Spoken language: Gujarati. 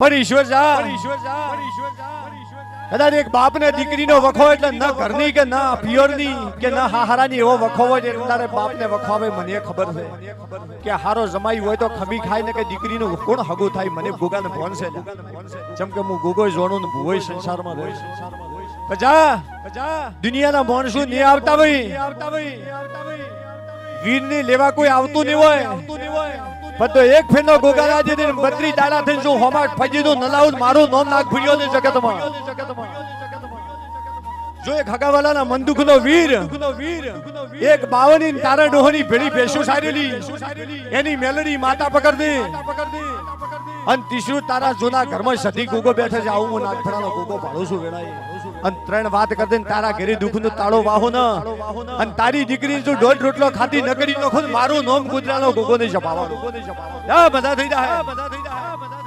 पर ईश्वर जा कदाच एक बाप ने दीकरी नो वखो એટલે ન ઘરની કે ના પિયરની કે ના હાહારાની એવો વખો હોય એટલે તારે બાપ ને વખવાવે મને ખબર છે કે હારો જમાઈ હોય તો ખબી ખાય ને કે દીકરીનું કોણ હગો થાય મને ગોગાને ફોન છે જેમ કે હું ગોગો જોણું ને ભૂવોય સંસારમાં રહું પજા દુનિયાના માણસો નહીં આવતા ભાઈ વીરની લેવા કોઈ આવતું નહીં હોય પણ તો એક ફેરનો ગોગારાજી ને 32 દાડા થઈને જો હોમાટ ફજી દો નલાઉદ મારું નામ નાખ ભૂલ્યો ને જગતમાં જો એક હગાવાલાના મંદુકનો વીર એક 52 તારા ડોહની ભેળી ભેંસો સારેલી એની મેલડી માતા પકડ દે અને ત્રીસું તારા જૂના ઘરમાં સધી ગોગો બેઠે છે આવું હું નાગફળાનો ગોગો ભાડું છું વેળાય અને 3 વાત કરી દે તારા ઘરે દુખનો તાળો વાહો ન અને તારી દીકરી જો દોઢ રોટલો ખાતી ન કરી તો ખુદ મારું નામ ગુજરાતનો ગોગો નહીં જપાવવાનો બધા થઈ જાય